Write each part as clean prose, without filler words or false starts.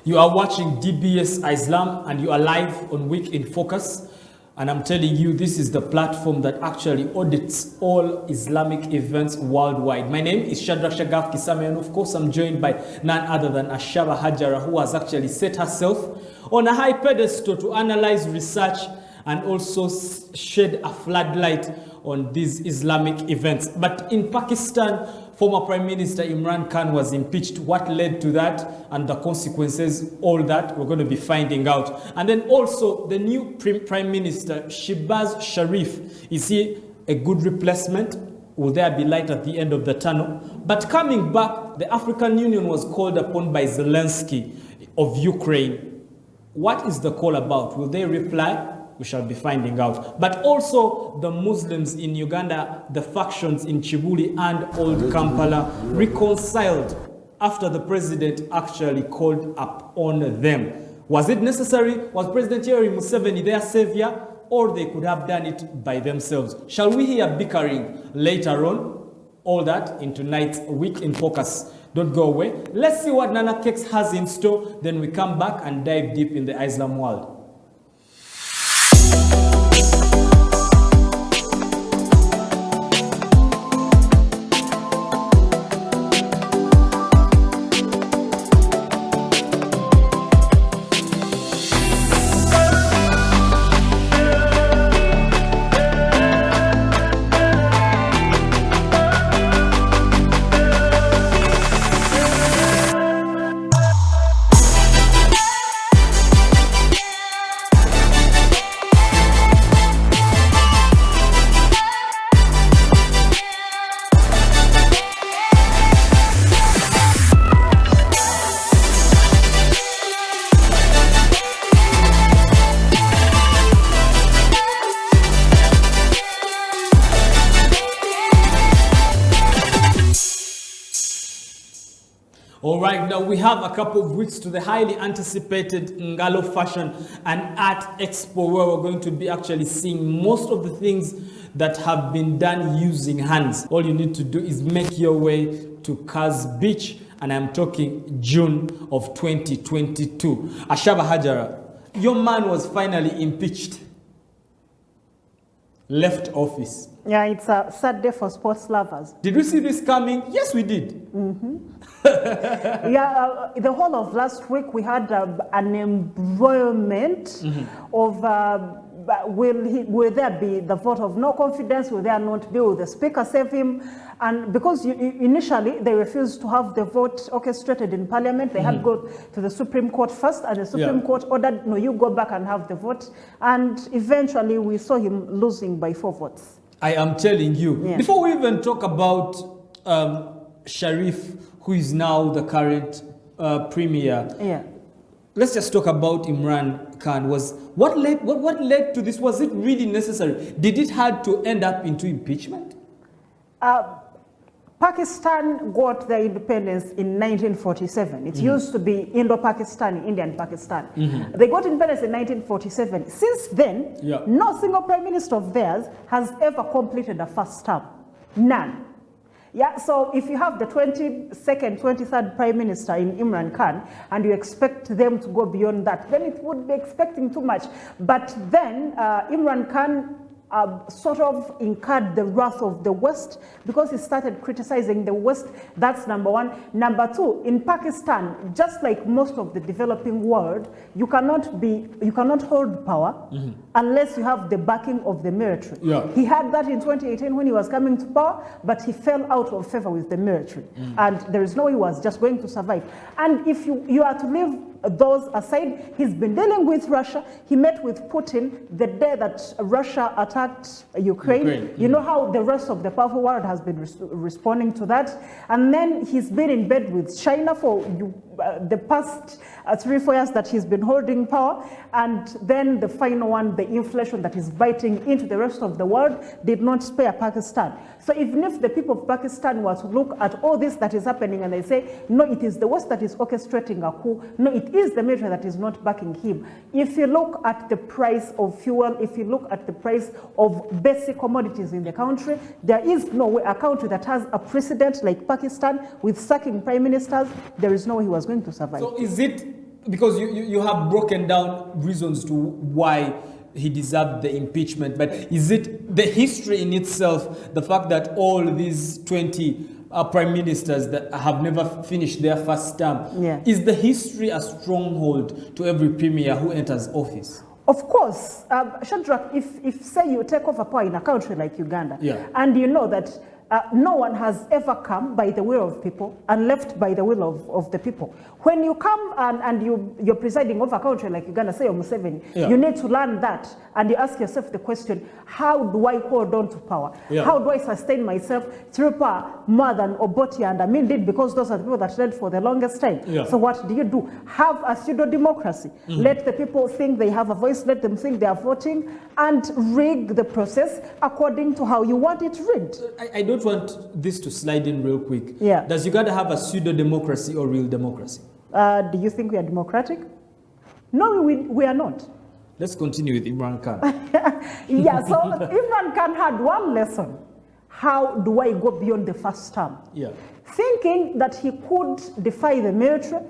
You are watching DBS Islam and you are live on Week in Focus. And I'm telling you, this is the platform that actually audits all Islamic events worldwide. My name is Shadrach Shagaf Kisame, and of course I'm joined by none other than Ashaba Hajara, who has actually set herself on a high pedestal to analyze, research, and also shed a floodlight on these Islamic events. But in Pakistan, former Prime Minister Imran Khan was impeached. What led to that and the consequences, all that we're going to be finding out. And then also the new Prime Minister, Shehbaz Sharif, is he a good replacement? Will there be light at the end of the tunnel? But coming back, the African Union was called upon by Zelensky of Ukraine. What is the call about? Will they reply? We shall be finding out. But also the Muslims in Uganda, the factions in Chibuli and Old Kampala reconciled after the president actually called up on them. Was it necessary? Was President Yoweri Museveni their savior? Or they could have done it by themselves? Shall we hear bickering later on? All that in tonight's Week in Focus. Don't go away. Let's see what Nana Cakes has in store. Then we come back and dive deep in the Islam world. All right, now we have a couple of weeks to the highly anticipated Ngalo Fashion and Art Expo, where we're going to be actually seeing most of the things that have been done using hands. All you need to do is make your way to Kaz Beach, and I'm talking June of 2022. Ashaba Hajara, your man was finally impeached, left office. Yeah, it's a sad day for sports lovers. Did we see this coming? Yes, we did. Yeah, the whole of last week we had an embroilment of will there be the vote of no confidence? Will there not be? Will the speaker save him? And because initially they refused to have the vote orchestrated in Parliament, they had to go to the Supreme Court first, and the Supreme Court ordered, no, you go back and have the vote. And eventually we saw him losing by 4 votes. I am telling you. Yeah. Before we even talk about Sharif, who is now the current premier, let's just talk about Imran Khan. What led to this? Was it really necessary? Did it have to end up into impeachment? Pakistan got their independence in 1947. It used to be Indo-Pakistani, Indian-Pakistan. They got independence in 1947. Since then, no single prime minister of theirs has ever completed a first term. None. Yeah, so if you have the 22nd, 23rd prime minister in Imran Khan, and you expect them to go beyond that, then it would be expecting too much. But then Imran Khan sort of incurred the wrath of the West because he started criticizing the West. That's number one. Number two, in Pakistan, just like most of the developing world, you cannot hold power unless you have the backing of the military. He had that in 2018 when he was coming to power, but he fell out of favor with the military. And there is no way he was just going to survive. And if you are to leave those aside, he's been dealing with Russia. He met with Putin the day that Russia attacked Ukraine. You know how the rest of the powerful world has been responding to that. And then he's been in bed with China for the past 3-4 years that he's been holding power. And then the final one, the inflation that is biting into the rest of the world, did not spare Pakistan. So even if the people of Pakistan were to look at all this that is happening and they say, no, it is the West that is orchestrating a coup, no, it is the military that is not backing him. If you look at the price of fuel, if you look at the price of basic commodities in the country, there is no way a country that has a precedent like Pakistan with sacking prime ministers, there is no way he was going to survive. So is it because you have broken down reasons to why he deserved the impeachment, but is it the history in itself, the fact that all these 20 prime ministers that have never finished their first term, is the history a stronghold to every premier who enters office? Of course, Shadrach, if say you take over power in a country like Uganda, and you know that no one has ever come by the will of people and left by the will of the people. When you come and you're presiding over a country like Uganda, say Museveni, you need to learn that, and you ask yourself the question, how do I hold on to power? How do I sustain myself through power more than Obote and Amin did, because those are the people that led for the longest time. So what do? Have a pseudo-democracy. Let the people think they have a voice, let them think they are voting, and rig the process according to how you want it rigged. I don't want this to slide in real quick. Does Uganda have a pseudo-democracy or real democracy? Do you think we are democratic? No, we are not. Let's continue with Imran Khan. So Imran Khan had one lesson. How do I go beyond the first term? Thinking that he could defy the military,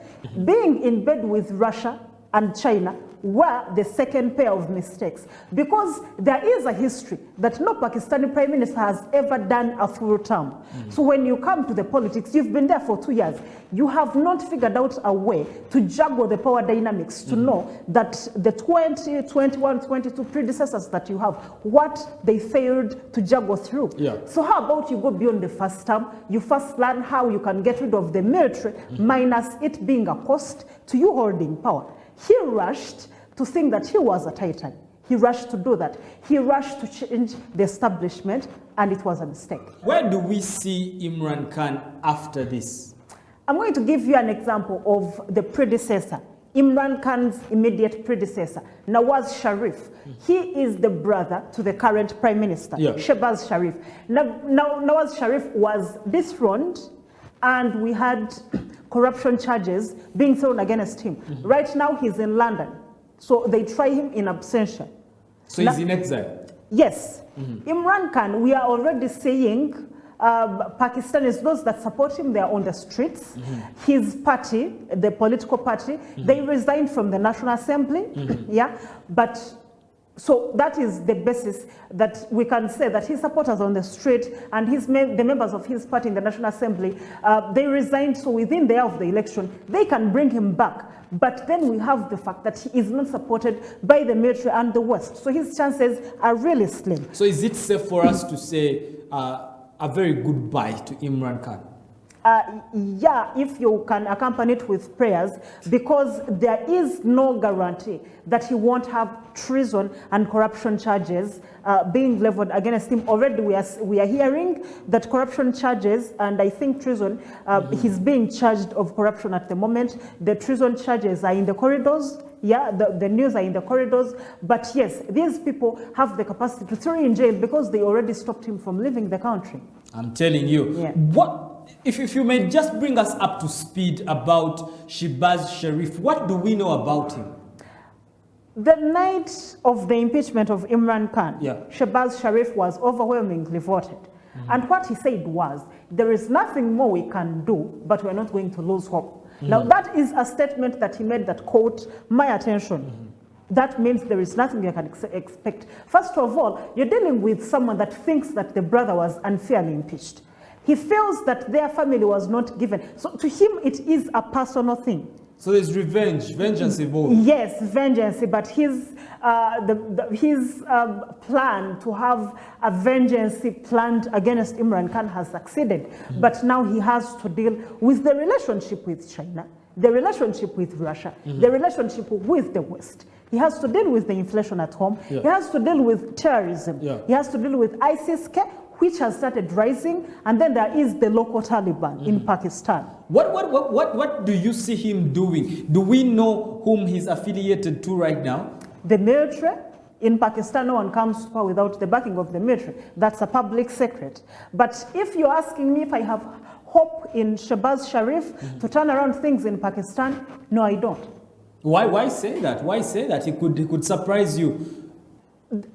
being in bed with Russia and China were the second pair of mistakes, because there is a history that no Pakistani prime minister has ever done a full term. So when you come to the politics, you've been there for 2 years, you have not figured out a way to juggle the power dynamics to know that the 20, 21, 22 predecessors that you have, what they failed to juggle through. So how about you go beyond the first term? You first learn how you can get rid of the military, minus it being a cost to you holding power. He rushed to think that he was a titan. He rushed to do that. He rushed to change the establishment, and it was a mistake. Where do we see Imran Khan after this? I'm going to give you an example of the predecessor, Imran Khan's immediate predecessor, Nawaz Sharif. He is the brother to the current prime minister, Shehbaz Sharif. Nawaz Sharif was dethroned, and we had corruption charges being thrown against him. Right now, he's in London. So they try him in absentia. So he's in exile? Yes. Imran Khan, we are already seeing Pakistanis, those that support him, they are on the streets. His party, the political party, they resigned from the National Assembly. But so that is the basis that we can say that his supporters on the street and the members of his party in the National Assembly, they resigned. So within the year of the election, they can bring him back. But then we have the fact that he is not supported by the military and the West. So his chances are really slim. So is it safe for us to say a very goodbye to Imran Khan? If you can accompany it with prayers, because there is no guarantee that he won't have treason and corruption charges being leveled against him. Already we are hearing that corruption charges, and I think treason, he's being charged of corruption at the moment. The treason charges are in the corridors. The news are in the corridors. But yes, these people have the capacity to throw him in jail because they already stopped him from leaving the country. I'm telling you. What? If you may just bring us up to speed about Shehbaz Sharif, what do we know about him? The night of the impeachment of Imran Khan, Shehbaz Sharif was overwhelmingly voted. And what he said was, there is nothing more we can do, but we're not going to lose hope. Now, that is a statement that he made that caught my attention. That means there is nothing you can expect. First of all, you're dealing with someone that thinks that the brother was unfairly impeached. He feels that their family was not given. So to him, it is a personal thing. So there's vengeance involved. Yes, vengeance, but his plan to have a vengeance planned against Imran Khan has succeeded. But now he has to deal with the relationship with China, the relationship with Russia, the relationship with the West. He has to deal with the inflation at home. He has to deal with terrorism. He has to deal with ISIS-K, which has started rising, and then there is the local Taliban in Pakistan. What do you see him doing? Do we know whom he's affiliated to right now? The military. In Pakistan, no one comes to power without the backing of the military. That's a public secret. But if you're asking me if I have hope in Shehbaz Sharif to turn around things in Pakistan, no, I don't. Why say that? Why say that? He could surprise you.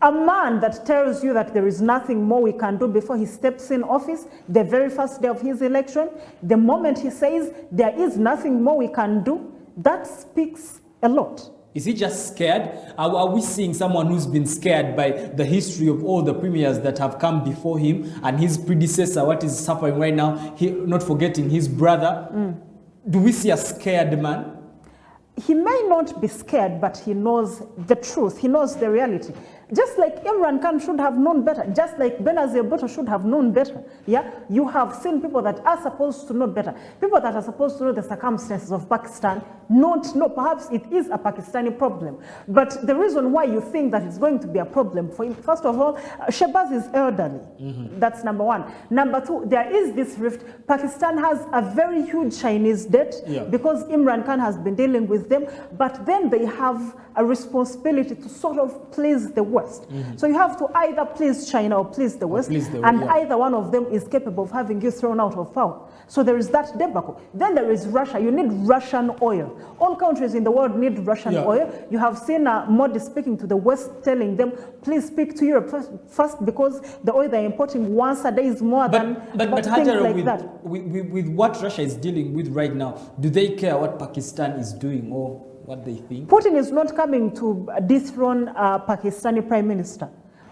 A man that tells you that there is nothing more we can do before he steps in office, the very first day of his election, the moment he says there is nothing more we can do, That speaks a lot. Is he just scared? Are we seeing someone who's been scared by the history of all the premiers that have come before him and his predecessor, what is suffering right now, not forgetting his brother? Do we see a scared man? He may not be scared, but he knows the truth. He knows the reality. Just like Imran Khan should have known better, just like Benazir Bhutto should have known better. Yeah, you have seen people that are supposed to know better, people that are supposed to know the circumstances of Pakistan, not know. Perhaps it is a Pakistani problem, but the reason why you think that it's going to be a problem for him, first of all, Shehbaz is elderly. That's number one. Number two, there is this rift. Pakistan has a very huge Chinese debt because Imran Khan has been dealing with them, but then they have a responsibility to sort of please the West. So you have to either please China or please the West, and either one of them is capable of having you thrown out of power. So there is that debacle. Then there is Russia. You need Russian oil. All countries in the world need Russian oil. You have seen Modi speaking to the West, telling them, please speak to Europe first because the oil they're importing once a day is more than things Hajara, like that. With what Russia is dealing with right now, do they care what Pakistan is doing or what they think? Putin is not coming to dethrone Pakistani prime minister,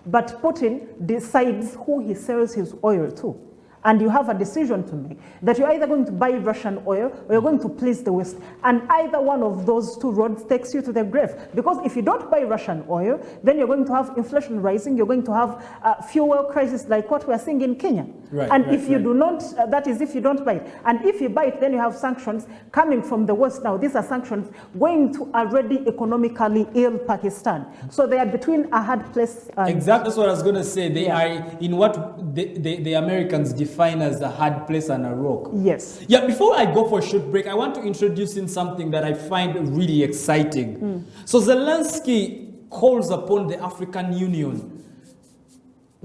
but Putin decides who he sells his oil to. And you have a decision to make that you're either going to buy Russian oil or you're going to please the West. And either one of those two roads takes you to the grave. Because if you don't buy Russian oil, then you're going to have inflation rising, you're going to have fuel crisis like what we're seeing in Kenya. If you do not, that is if you don't buy it. And if you buy it, then you have sanctions coming from the West now. These are sanctions going to already economically ill Pakistan. So they are between a hard place. Exactly, that's what I was going to say. They are in what the Americans define as a hard place and a rock. Yes. Yeah, before I go for a short break, I want to introduce in something that I find really exciting. So Zelensky calls upon the African Union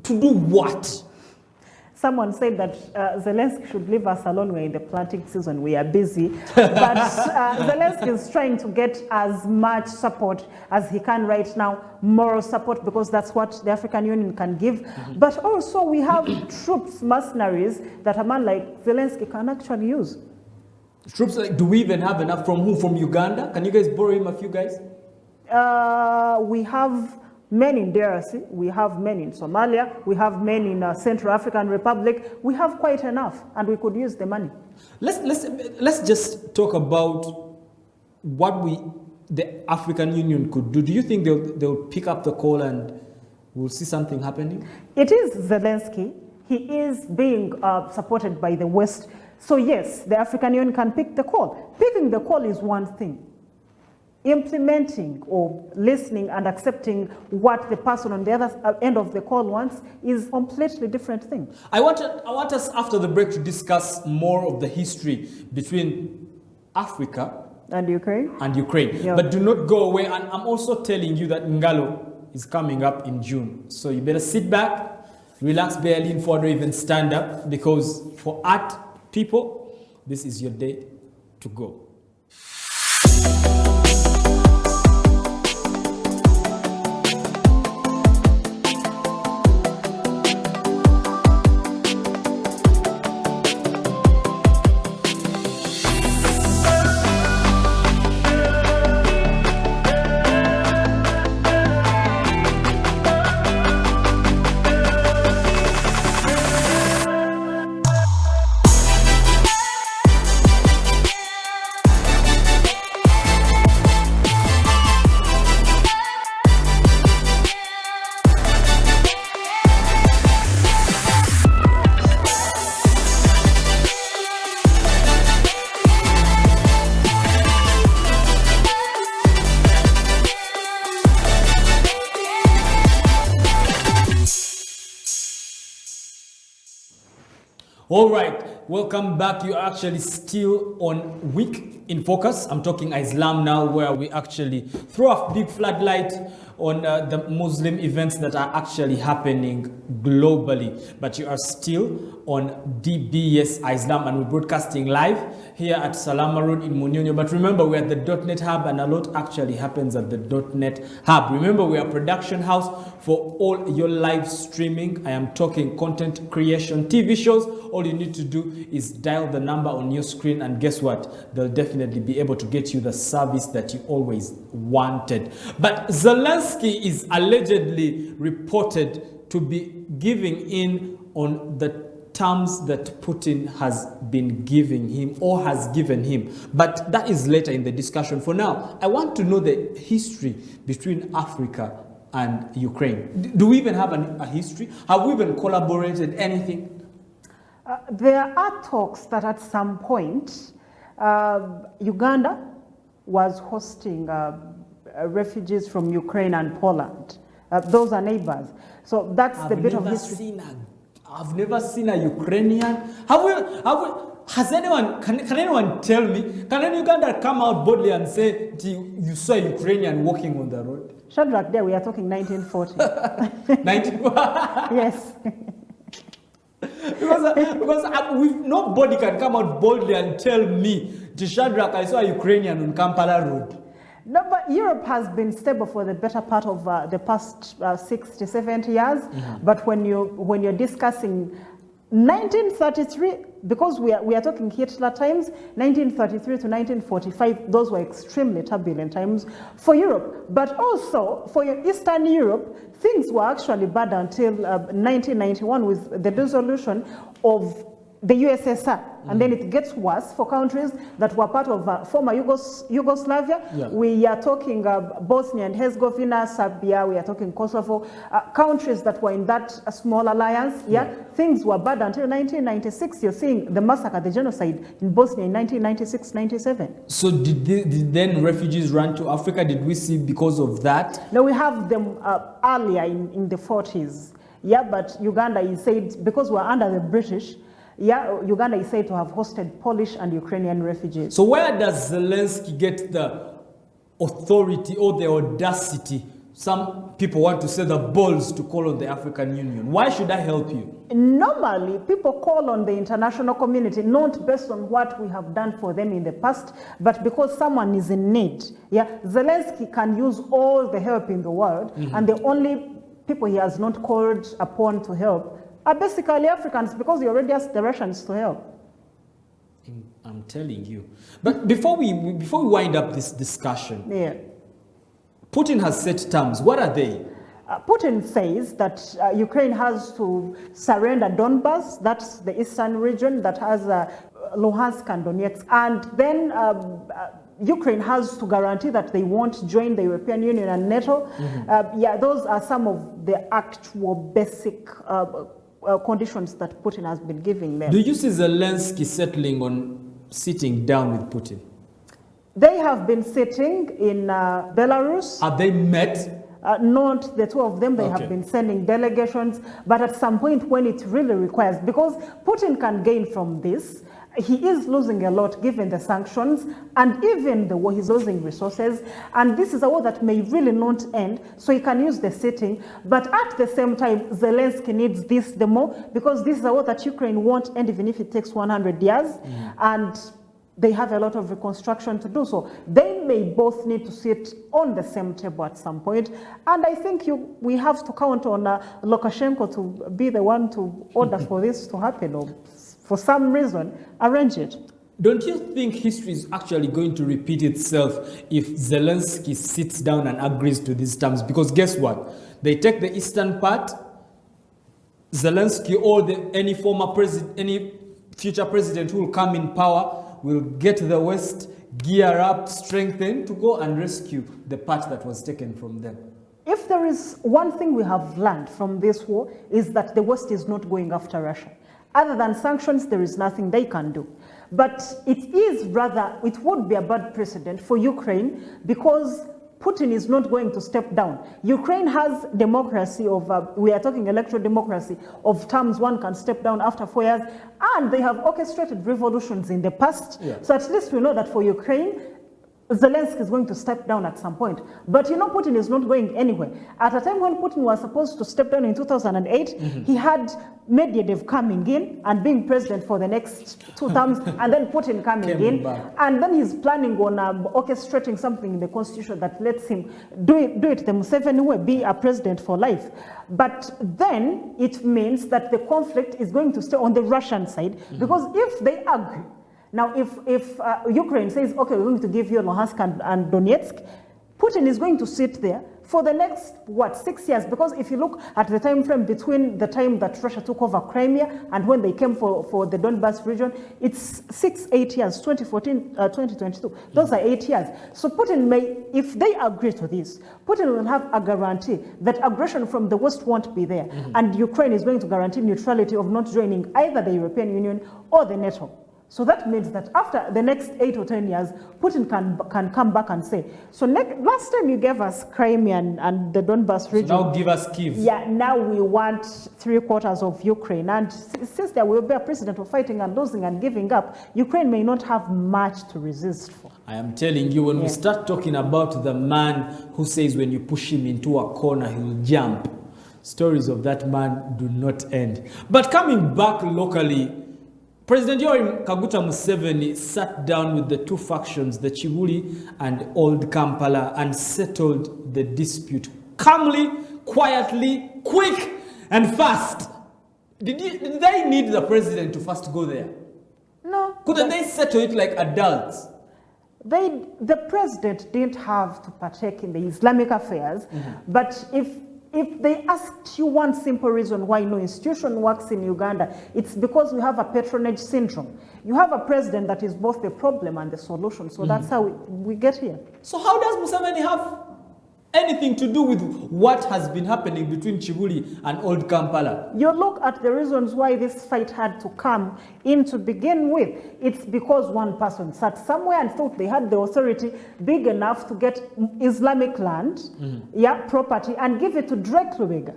to do what? Someone said that Zelensky should leave us alone. We're in the planting season. We are busy. But Zelensky is trying to get as much support as he can right now, moral support, because that's what the African Union can give. But also we have troops, mercenaries, that a man like Zelensky can actually use. Troops, like, do we even have enough? From who? From Uganda? Can you guys borrow him a few guys? We have men in DRC, we have men in Somalia, we have men in Central African Republic. We have quite enough, and we could use the money. Let's just talk about what the African Union could do. Do you think they'll pick up the call and we'll see something happening? It is Zelensky. He is being supported by the West. So yes, the African Union can pick the call. Picking the call is one thing. Implementing or listening and accepting what the person on the other end of the call wants is a completely different thing. I want us after the break to discuss more of the history between Africa and Ukraine. But do not go away. And I'm also telling you that Ngalo is coming up in June. So you better sit back, relax, barely lean forward, or even stand up, because for art people, this is your day to go. All right, welcome back. You're actually still on Week in Focus. I'm talking Islam now, where we actually throw a big floodlight on the Muslim events that are actually happening globally. But you are still on DBS Islam, and we're broadcasting live here at Salama Road in Munyonyo. But remember, we're at the .NET Hub, and a lot actually happens at the .NET Hub. Remember, we are a production house for all your live streaming. I am talking content creation, TV shows. All you need to do is dial the number on your screen, and guess what? They'll definitely definitely be able to get you the service that you always wanted. But Zelensky is allegedly reported to be giving in on the terms that Putin has been giving him or has given him. But that is later in the discussion. For now, I want to know the history between Africa and Ukraine. Do we even have a history? Have we even collaborated anything? There are talks that at some point, Uganda was hosting refugees from Ukraine and Poland. Those are neighbors. So that's the bit of history. I've never seen a Ukrainian. Has anyone, can anyone tell me, can any Uganda come out boldly and say, you saw a Ukrainian walking on the road? Shadrach, there we are talking 1940. Yes. because nobody can come out boldly and tell me, Shadrach, I saw a Ukrainian on Kampala Road. No, but Europe has been stable for the better part of the past 60, 70 years. Mm-hmm. But when you're discussing 1933, because we are talking Hitler times, 1933 to 1945, those were extremely turbulent times for Europe. But also for Eastern Europe, things were actually bad until 1991 with the dissolution of the USSR. And then it gets worse for countries that were part of former Yugoslavia. Yeah. We are talking Bosnia and Herzegovina, Serbia, we are talking Kosovo, countries that were in that small alliance. Yeah? Things were bad until 1996. You're seeing the massacre, the genocide in Bosnia in 1996-97. So did then refugees run to Africa? Did we see because of that? No, we have them earlier in the 40s. Yeah, but Uganda is said, because we're under the British, yeah, Uganda is said to have hosted Polish and Ukrainian refugees. So where does Zelensky get the authority or the audacity? Some people want to say the balls to call on the African Union. Why should I help you? Normally, people call on the international community not based on what we have done for them in the past, but because someone is in need. Yeah, Zelensky can use all the help in the world, and the only people he has not called upon to help are basically Africans, because he already asked the Russians to help. I'm telling you. But before we wind up this discussion, Putin has set terms. What are they? Putin says that Ukraine has to surrender Donbas, that's the eastern region that has Luhansk and Donetsk, and then Ukraine has to guarantee that they won't join the European Union and NATO. Yeah, those are some of the actual basic conditions that Putin has been giving them. Do you see Zelensky settling on sitting down with Putin? They have been sitting in Belarus. Have they met? Not the two of them. They have been sending delegations. But at some point when it really requires, because Putin can gain from this, he is losing a lot given the sanctions, and even the war, he's losing resources. And this is a war that may really not end, so he can use the sitting. But at the same time, Zelensky needs this the more, because this is a war that Ukraine won't end even if it takes 100 years. And they have a lot of reconstruction to do. So they may both need to sit on the same table at some point. And I think we have to count on Lukashenko to be the one to order for this to happen, or for some reason, arrange it. Don't you think history is actually going to repeat itself if Zelensky sits down and agrees to these terms? Because guess what? They take the eastern part, Zelensky or any former president, any future president who will come in power will get the West, gear up, strengthen to go and rescue the part that was taken from them. If there is one thing we have learned from this war, is that the West is not going after Russia. Other than sanctions, there is nothing they can do. But it would be a bad precedent for Ukraine, because Putin is not going to step down. Ukraine has democracy we are talking electoral democracy, of terms one can step down after 4 years, and they have orchestrated revolutions in the past. So at least we know that for Ukraine, Zelensky is going to step down at some point. But you know, Putin is not going anywhere. At a time when Putin was supposed to step down in 2008, he had Medvedev coming in and being president for the next 2 terms, and then Putin coming in. And then he's planning on orchestrating something in the constitution that lets him do it the Museveni way, be a president for life. But then it means that the conflict is going to stay on the Russian side, because if they agree, Now, if Ukraine says, okay, we're going to give you Luhansk and Donetsk, Putin is going to sit there for the next, 6 years? Because if you look at the time frame between the time that Russia took over Crimea and when they came for the Donbas region, it's 8 years, 2014, 2022. Those are 8 years. So Putin may, if they agree to this, Putin will have a guarantee that aggression from the West won't be there. And Ukraine is going to guarantee neutrality of not joining either the European Union or the NATO. So that means that after the next 8 or 10 years, Putin can come back and say, so last time you gave us Crimea and the Donbas region. So now give us Kyiv. Yeah, now we want 3/4 of Ukraine. And since there will be a precedent of fighting and losing and giving up, Ukraine may not have much to resist for. I am telling you, when we start talking about the man who says when you push him into a corner, he will jump, stories of that man do not end. But coming back locally, President Yoweri Kaguta Museveni sat down with the two factions, the Chibuli and Old Kampala, and settled the dispute calmly, quietly, quick, and fast. Did they need the president to first go there? No. Couldn't they settle it like adults? The president didn't have to partake in the Islamic affairs, but if they asked you one simple reason why no institution works in Uganda, it's because we have a patronage syndrome. You have a president that is both the problem and the solution. So that's how we get here. So how does Museveni have anything to do with what has been happening between Chibuli and Old Kampala? You look at the reasons why this fight had to come in to begin with. It's because one person sat somewhere and thought they had the authority big enough to get Islamic land, property, and give it to Drake Lubega.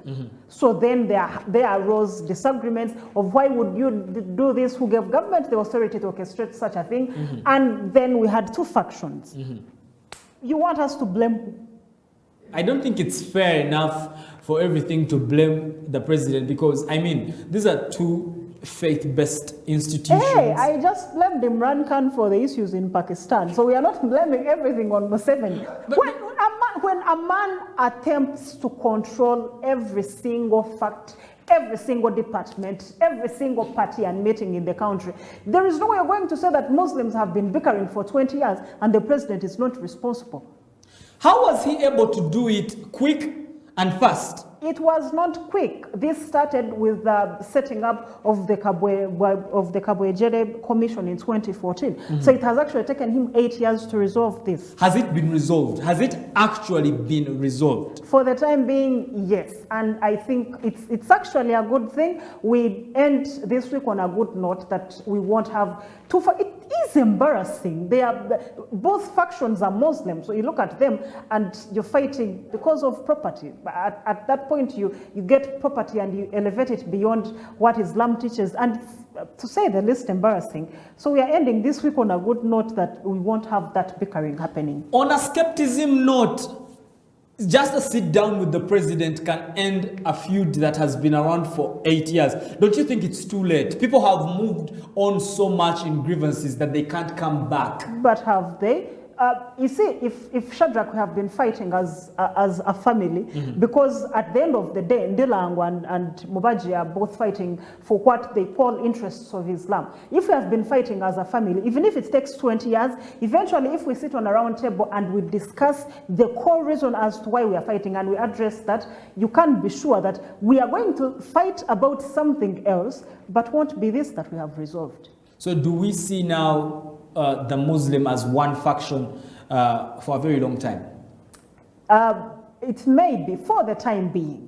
So then there arose disagreements of why would you do this, who gave government the authority to orchestrate such a thing, and then we had two factions. You want us to blame who? I don't think it's fair enough for everything to blame the president, because, I mean, these are two faith-based institutions. Hey, I just blamed Imran Khan for the issues in Pakistan. So we are not blaming everything on Museveni. When a man attempts to control every single fact, every single department, every single party and meeting in the country, there is no way you're going to say that Muslims have been bickering for 20 years and the president is not responsible. How was he able to do it quick and fast? It was not quick. This started with the setting up of the Kabwe Commission in 2014. So it has actually taken him 8 years to resolve this. Has it been resolved? Has it actually been resolved? For the time being, yes. And I think it's actually a good thing. We end this week on a good note that we won't have to. It is embarrassing. Both factions are Muslim. So you look at them and you're fighting because of property. At that point, you get property and you elevate it beyond what Islam teaches. And to say the least, embarrassing. So we are ending this week on a good note that we won't have that bickering happening. On a skepticism note, just a sit down with the president can end a feud that has been around for 8 years. Don't you think it's too late? People have moved on so much in grievances that they can't come back. But have they? You see, if Shadrach have been fighting as a family, because at the end of the day, Ndilango and Mubaji are both fighting for what they call interests of Islam. If we have been fighting as a family, even if it takes 20 years, eventually if we sit on a round table and we discuss the core reason as to why we are fighting and we address that, you can be sure that we are going to fight about something else, but won't be this that we have resolved. So do we see now the Muslim as one faction for a very long time? It may be for the time being.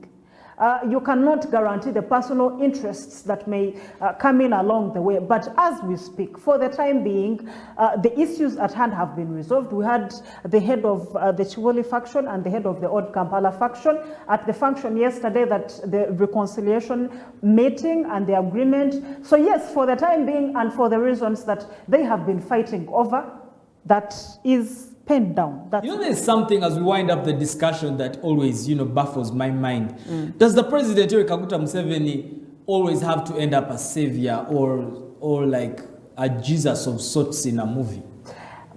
You cannot guarantee the personal interests that may come in along the way. But as we speak, for the time being, the issues at hand have been resolved. We had the head of the Chibuli faction and the head of the Old Kampala faction at the function yesterday, that the reconciliation meeting and the agreement. So yes, for the time being and for the reasons that they have been fighting over, that is penned down. There's something as we wind up the discussion that always, baffles my mind. Does the president, Yoweri Kaguta Museveni, always have to end up a savior or like a Jesus of sorts in a movie?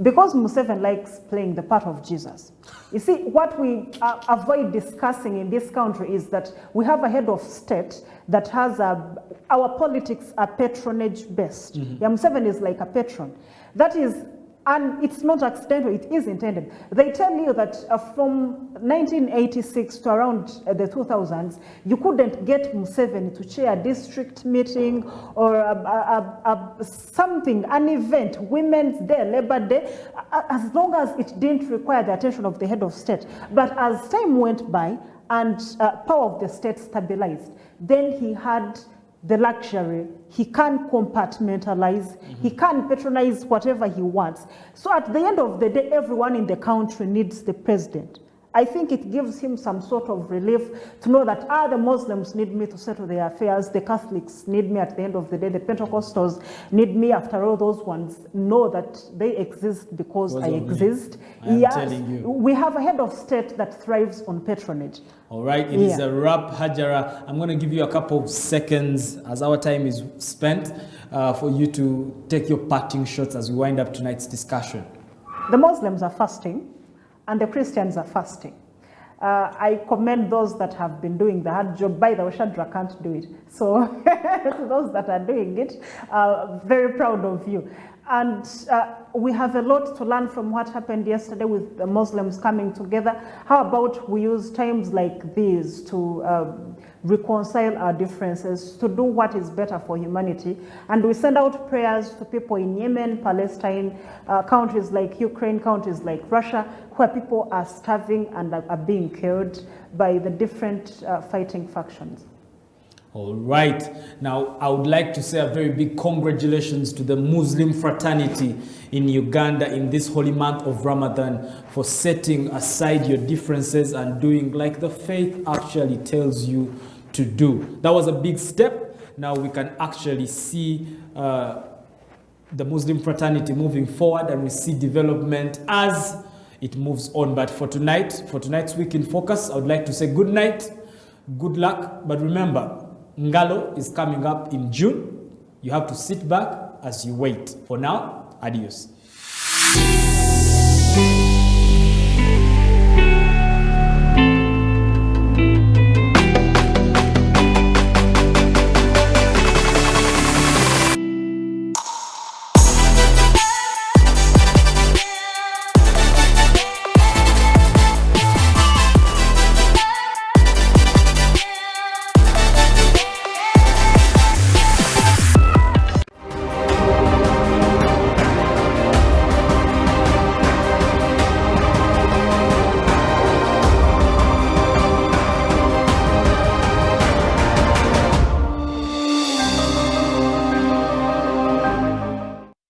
because Museveni likes playing the part of Jesus. You see, what we avoid discussing in this country is that we have a head of state that has our politics are patronage-based. Yeah, Museveni is like a patron. That is, and it's not accidental, it is intended. They tell you that from 1986 to around the 2000s, you couldn't get Museveni to chair a district meeting or something, an event, Women's Day, Labor Day, as long as it didn't require the attention of the head of state. But as time went by and power of the state stabilized, then he had the luxury. He can compartmentalize, he can patronize whatever he wants. So at the end of the day, everyone in the country needs the president. I think it gives him some sort of relief to know that the Muslims need me to settle their affairs, the Catholics need me at the end of the day, the Pentecostals need me. After all, those ones know that they exist because I exist. I'm telling you. We have a head of state that thrives on patronage. All right, it is a wrap, Hajara. I'm going to give you a couple of seconds as our time is spent for you to take your parting shots as we wind up tonight's discussion. The Muslims are fasting and the Christians are fasting. I commend those that have been doing the hard job. By the way, Shadrach can't do it. So to those that are doing it, very proud of you. And we have a lot to learn from what happened yesterday with the Muslims coming together. How about we use times like these to reconcile our differences, to do what is better for humanity. And we send out prayers to people in Yemen, Palestine, countries like Ukraine, countries like Russia, where people are starving and are being killed by the different fighting factions. All right. Now, I would like to say a very big congratulations to the Muslim fraternity in Uganda in this holy month of Ramadan for setting aside your differences and doing like the faith actually tells you to do. That was a big step. Now we can actually see the Muslim fraternity moving forward, and we see development as it moves on. But for tonight's Week in Focus, I would like to say good night, good luck. But remember, Ngalo is coming up in June. You have to sit back as you wait. For now, adios.